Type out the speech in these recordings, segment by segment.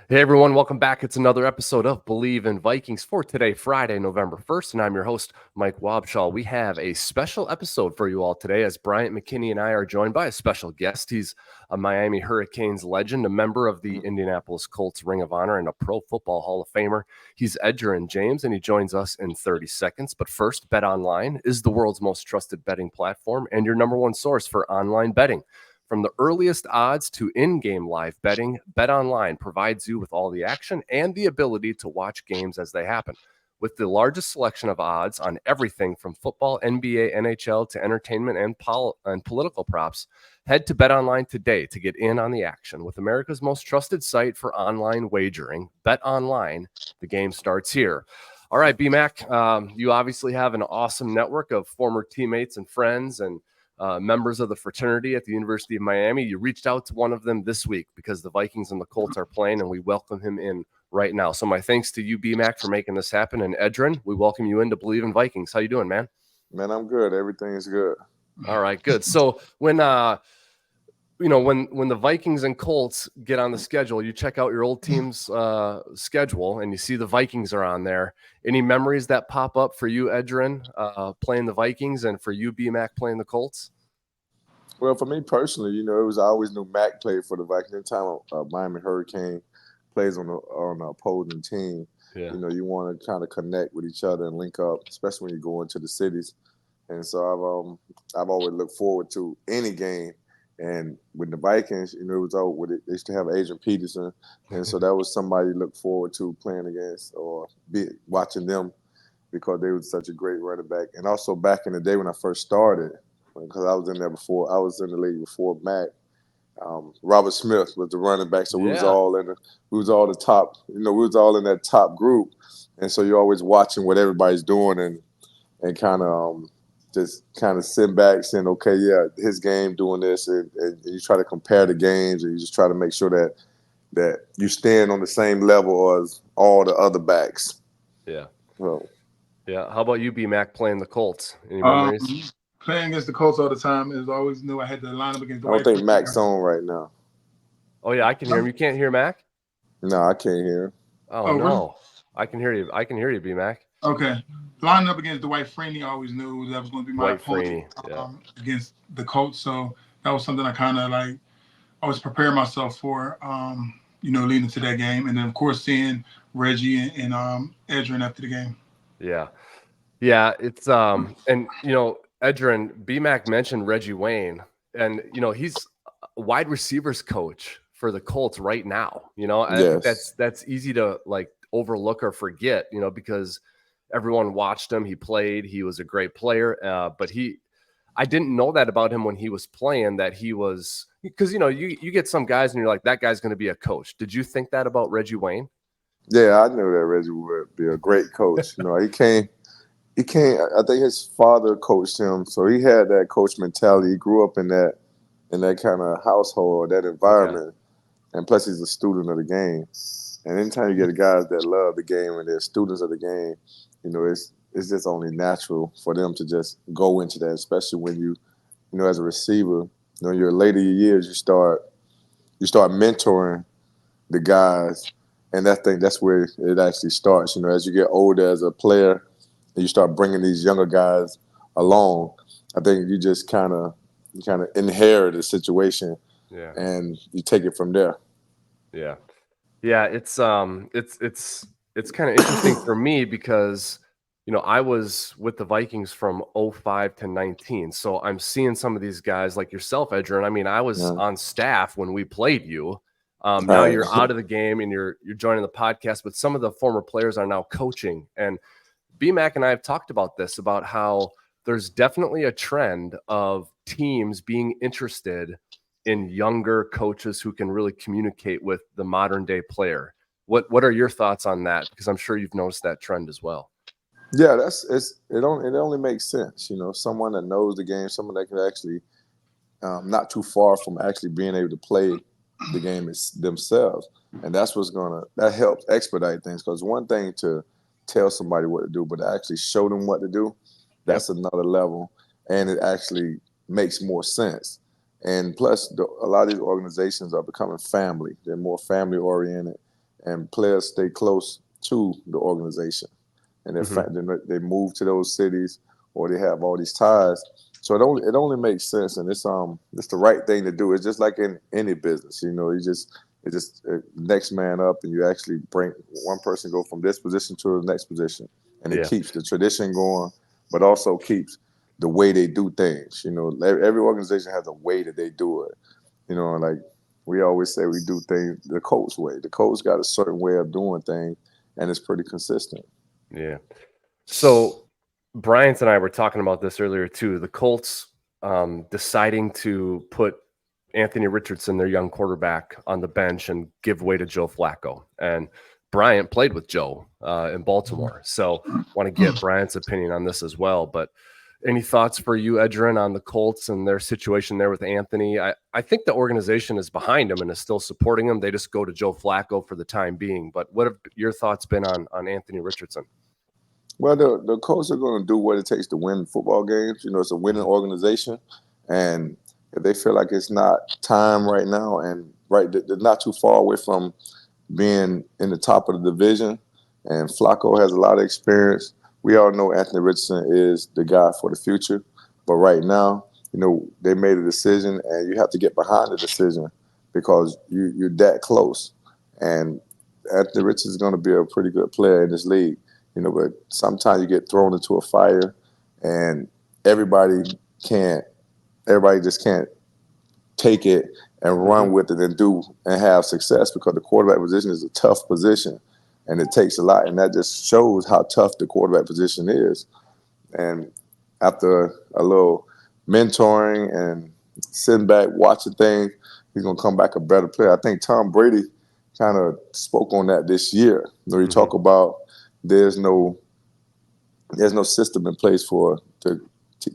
Hey everyone, welcome back. It's another episode of Bleav in Vikings for today, Friday, November 1st, and I'm your host, Mike Wobschall. We have a special episode for you all today as Bryant McKinnie and I are joined by a special guest. He's a Miami Hurricanes legend, a member of the Indianapolis Colts Ring of Honor, and a Pro Football Hall of Famer. He's Edgerrin James, and he joins us in 30 seconds. But first, Bet Online is the world's most trusted betting platform and your number one source for online betting. From the earliest odds to in-game live betting, BetOnline provides you with all the action and the ability to watch games as they happen. With the largest selection of odds on everything from football, NBA, NHL to entertainment and political props, head to BetOnline today to get in on the action. With America's most trusted site for online wagering, BetOnline, the game starts here. All right, BMAC, you obviously have an awesome network of former teammates and friends and members of the fraternity at the University of Miami. You reached out to one of them this week because the Vikings and the Colts are playing, and we welcome him in right now. So my thanks to you, BMAC, for making this happen. And Edgerrin, we welcome you in to Bleav in Vikings. How you doing, man? Man, I'm good. Everything is good. All right, good. So when when the Vikings and Colts get on the schedule, you check out your old team's schedule and you see the Vikings are on there. Any memories that pop up for you, Edgerrin, playing the Vikings, and for you, BMAC, playing the Colts? Well, for me personally, it was I always knew Mac played for the Vikings. Anytime a Miami Hurricane plays on the opposing team, Yeah. you want to kind of connect with each other and link up, especially when you go into the cities. And so I've always looked forward to any game. And with the Vikings, it was all with it. They used to have Adrian Peterson, and so that was somebody to look forward to playing against or watching them because they were such a great running back. And also back in the day when I first started, because I was in there before, I was in the league before Mac. Robert Smith was the running back, so we was Yeah. all we was all the top. We was all in that top group, and so you're always watching what everybody's doing and kind of just kind of sit back saying, okay, yeah, his game doing this, and you try to compare the games, and you just try to make sure that you stand on the same level as all the other backs. Yeah. So, Yeah. How about you, BMAC, playing the Colts? Any Um, memories? Playing against the Colts all the time is always knew I had to line up against I don't Dwight think Freeney. Mac's on right now. Oh, yeah, I can hear him. You can't hear Mac? No, I can't hear him. Oh, Oh, really? no. I can hear you. I can hear you, BMAC. Okay. Lining up against Dwight Freeney, I always knew that was going to be my Dwight opponent Freeney. Yeah. against the Colts. So that was something I kind of like always prepare myself for, leading to that game. And then, of course, seeing Reggie and Edgerrin after the game. Yeah. Yeah. It's, Edgerrin, BMAC mentioned Reggie Wayne, and, he's a wide receivers coach for the Colts right now. I think Yes. that's easy to like overlook or forget, because everyone watched him. He played, he was a great player. But I didn't know that about him when he was playing, that he was, because, you get some guys and you're like, that guy's going to be a coach. Did you think that about Reggie Wayne? Yeah, I knew that Reggie would be a great coach. He came. He came. I think his father coached him, so he had that coach mentality. He grew up in that kind of household, that Okay. environment, and plus he's a student of the game. And anytime you get guys that love the game and they're students of the game, it's just only natural for them to just go into that, especially when as a receiver, your later years you start mentoring the guys, and that's where it actually starts. As you get older as a player, and you start bringing these younger guys along, I think you kind of inherit a situation, Yeah. and you take it from there. Yeah. Yeah, it's kind of interesting for me because I was with the Vikings from '05 to 19. So I'm seeing some of these guys like yourself, Edger. I mean, I was Yeah. on staff when we played you. Now Right. you're out of the game and you're joining the podcast, but some of the former players are now coaching. And BMAC and I have talked about this, about how there's definitely a trend of teams being interested in younger coaches who can really communicate with the modern day player. What are your thoughts on that? Because I'm sure you've noticed that trend as well. Yeah, it only makes sense. Someone that knows the game, someone that can actually not too far from actually being able to play the game themselves, and that helps expedite things. Because one thing to tell somebody what to do, but to actually show them what to do, Yep. that's another level, and it actually makes more sense. And plus, a lot of these organizations are becoming family. They're more family oriented, and players stay close to the organization. And in fact, they move to those cities or they have all these ties. So it only makes sense, and it's the right thing to do. It's just like in any business, it's just next man up, and you actually bring one person go from this position to the next position, and it keeps the tradition going, but also keeps the way they do things. Every organization has a way that they do it. Like we always say, we do things the Colts way. The Colts got a certain way of doing things, and it's pretty consistent. Yeah. So Bryant and I were talking about this earlier too. The Colts deciding to put Anthony Richardson, their young quarterback, on the bench and give way to Joe Flacco. And Bryant played with Joe in Baltimore. So want to get Bryant's opinion on this as well. But any thoughts for you, Edgerrin, on the Colts and their situation there with Anthony? I think the organization is behind him and is still supporting him. They just go to Joe Flacco for the time being. But what have your thoughts been on Anthony Richardson? Well, the Colts are going to do what it takes to win football games. It's a winning organization. And if they feel like it's not time right now, and they're not too far away from being in the top of the division, and Flacco has a lot of experience. We all know Anthony Richardson is the guy for the future. But right now, they made a decision, and you have to get behind the decision because you're that close. And Anthony Richardson is going to be a pretty good player in this league. But sometimes you get thrown into a fire, and everybody just can't take it and run with it and have success, because the quarterback position is a tough position, and it takes a lot, and that just shows how tough the quarterback position is. And after a little mentoring and sitting back watching things, he's going to come back a better player. I think Tom Brady kind of spoke on that this year. You talk about there's no system in place to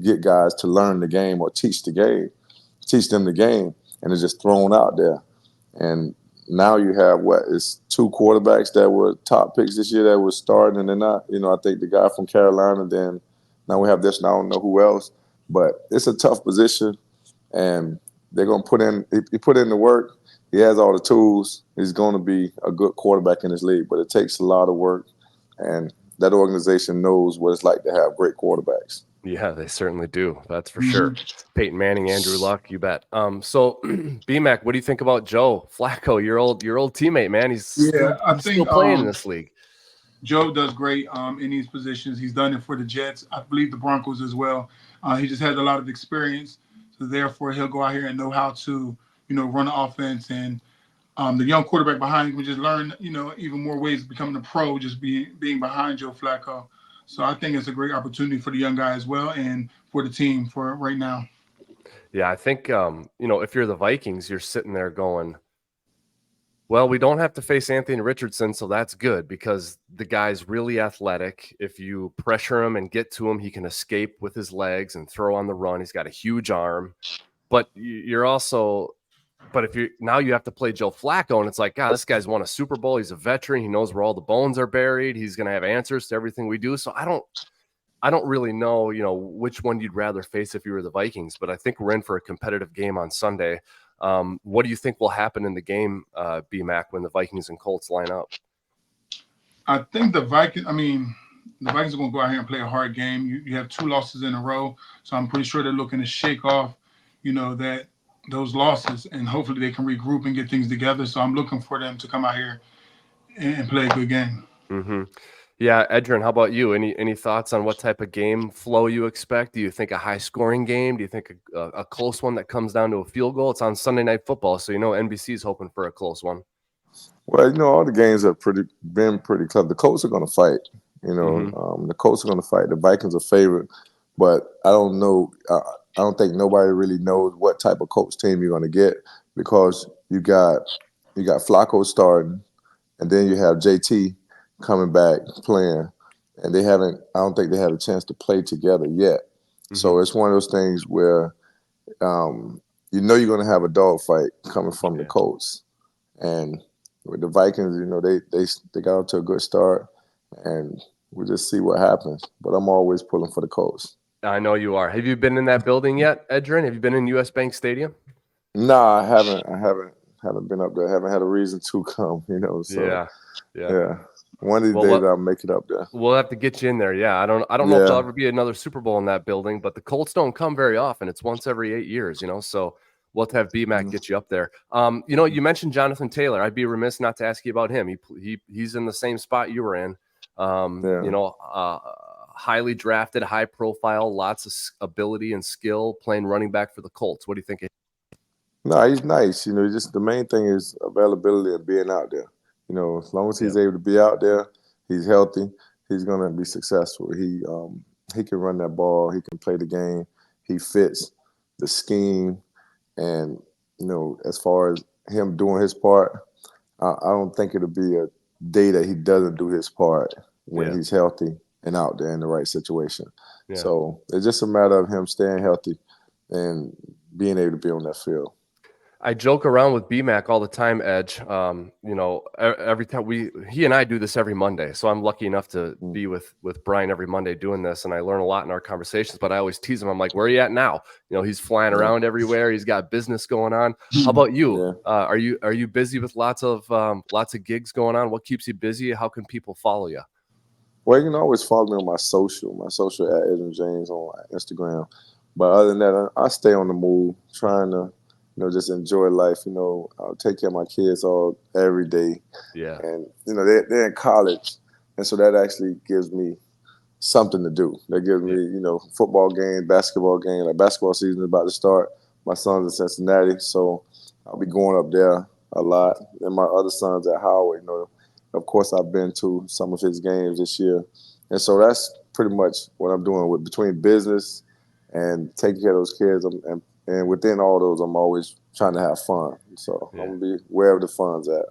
get guys to learn the game or teach them the game, and it's just thrown out there. And now you have two quarterbacks that were top picks this year that were starting, and they're not. I think the guy from Carolina. Then now we have this, and I don't know who else, but it's a tough position, and they're gonna put in. He put in the work. He has all the tools. He's going to be a good quarterback in this league, but it takes a lot of work. And that organization knows what it's like to have great quarterbacks. Yeah, they certainly do. That's for sure. Peyton Manning, Andrew Luck, you bet. So, BMAC, what do you think about Joe Flacco, your old teammate, man? He's still playing in this league. Joe does great in these positions. He's done it for the Jets. I Bleav the Broncos as well. He just has a lot of experience, so therefore he'll go out here and know how to, run the offense. And the young quarterback behind him will just learn, even more ways of becoming a pro, just being behind Joe Flacco. So I think it's a great opportunity for the young guy as well, and for the team for right now. Yeah, I think, if you're the Vikings, you're sitting there going, well, we don't have to face Anthony Richardson, so that's good because the guy's really athletic. If you pressure him and get to him, he can escape with his legs and throw on the run. He's got a huge arm. But you have to play Joe Flacco, and it's like, God, this guy's won a Super Bowl. He's a veteran. He knows where all the bones are buried. He's going to have answers to everything we do. So I don't really know, which one you'd rather face if you were the Vikings, but I think we're in for a competitive game on Sunday. What do you think will happen in the game, BMAC, when the Vikings and Colts line up? I think the Vikings are going to go out here and play a hard game. You have 2 losses in a row, so I'm pretty sure they're looking to shake off, those losses, and hopefully they can regroup and get things together. So I'm looking for them to come out here and play a good game. Mm-hmm. Yeah, Edgerrin, how about you? Any thoughts on what type of game flow you expect? Do you think a high-scoring game? Do you think a close one that comes down to a field goal? It's on Sunday Night Football, so NBC's hoping for a close one. Well, all the games have been pretty close. The Colts are going to fight. The Colts are going to fight. The Vikings are favored, but I don't know. I don't think nobody really knows what type of Colts team you're going to get, because you got Flacco starting, and then you have JT coming back playing, and I don't think they have a chance to play together yet. Mm-hmm. So it's one of those things where you're going to have a dogfight coming from the Colts, and with the Vikings, they got off to a good start, and we'll just see what happens. But I'm always pulling for the Colts. I know you are. Have you been in that building yet, Edgerrin? Have you been in US Bank Stadium? No, I haven't haven't been up there, haven't had a reason to come, you know. So yeah. One of these days I'll make it up there. We'll have to get you in there. Yeah, I don't know if there'll ever be another Super Bowl in that building, but the Colts don't come very often. It's once every 8 years, you know. So we'll have to have BMAC get you up there. You know, you mentioned Jonathan Taylor. I'd be remiss not to ask you about him. He's in the same spot you were in. You know, highly drafted, high profile, lots of ability and skill, playing running back for the Colts. What do you think? No, he's nice. You know, just the main thing is availability and being out there. You know, as long as he's able to be out there, he's healthy, he's going to be successful. He can run that ball. He can play the game. He fits the scheme. And, you know, as far as him doing his part, I don't think it'll be a day that he doesn't do his part when he's healthy and out there in the right situation. So it's just a matter of him staying healthy and being able to be on that field. I joke around with BMAC all the time, Edge. You know, every time he and I do this every Monday. So I'm lucky enough to be with Brian every Monday doing this, and I learn a lot in our conversations. But I always tease him. I'm like, "Where are you at now?" You know, he's flying around everywhere. He's got business going on. How about you? Are you busy with lots of gigs going on? What keeps you busy? How can people follow you? Well, you can always follow me on my social at Edgerrin James on Instagram. But other than that, I stay on the move, trying to, you know, just enjoy life. You know, I'll take care of my kids every day. Yeah. And, you know, they're in college. And so that actually gives me something to do. That gives me, you know, football game, basketball game. Like basketball season is about to start. My son's in Cincinnati, so I'll be going up there a lot. And my other son's at Howard, you know. Of course, I've been to some of his games this year. And so that's pretty much what I'm doing between business and taking care of those kids. And within all those, I'm always trying to have fun. So I'm going to be wherever the fun's at.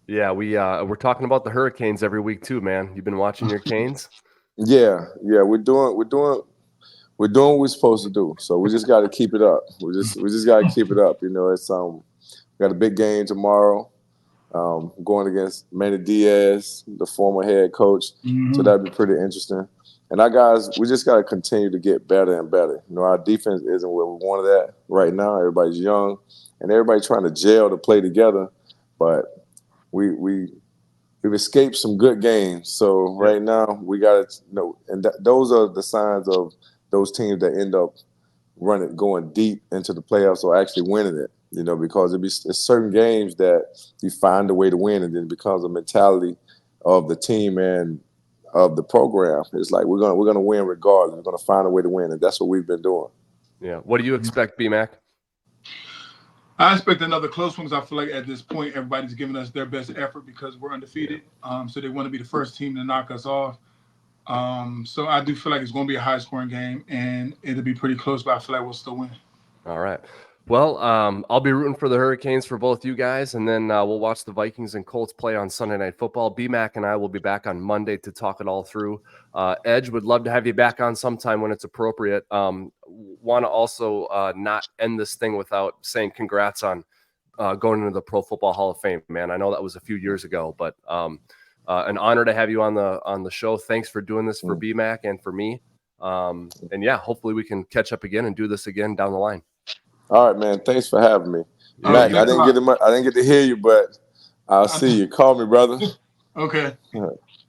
Yeah, we're talking about the Hurricanes every week too, man. You've been watching your Canes? Yeah, we're doing what we're supposed to do. So we just got to keep it up. We just got to keep it up. You know, it's we got a big game tomorrow. Going against Manny Diaz, the former head coach. So that'd be pretty interesting. And our guys, we just got to continue to get better and better. You know, our defense isn't where we wanted at right now. Everybody's young, and everybody's trying to gel to play together. But we've escaped some good games. So right now we got to know, and those are the signs of those teams that end up going deep into the playoffs or actually winning it. You know, because it's certain games that you find a way to win, and then it becomes a mentality of the team and of the program. It's like we're gonna win regardless. We're gonna find a way to win, and that's what we've been doing. Yeah. What do you expect, BMAC? I expect another close one because I feel like at this point everybody's giving us their best effort because we're undefeated. So they want to be the first team to knock us off. So I do feel like it's going to be a high-scoring game, and it'll be pretty close, but I feel like we'll still win. All right. Well, I'll be rooting for the Hurricanes for both you guys, and then we'll watch the Vikings and Colts play on Sunday Night Football. BMAC and I will be back on Monday to talk it all through. Edge, would love to have you back on sometime when it's appropriate. Want to also not end this thing without saying congrats on going into the Pro Football Hall of Fame, man. I know that was a few years ago, but an honor to have you on the show. Thanks for doing this for BMAC and for me. And yeah, hopefully we can catch up again and do this again down the line. All right, man. Thanks for having me. Mac, I didn't get to hear you, but I'll see you. Call me, brother. Okay.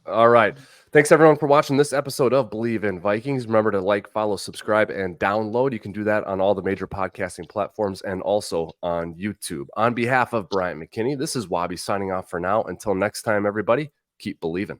All right. Thanks, everyone, for watching this episode of Bleav in Vikings. Remember to like, follow, subscribe, and download. You can do that on all the major podcasting platforms and also on YouTube. On behalf of Bryant McKinnie, this is Wabi signing off for now. Until next time, everybody, keep believing.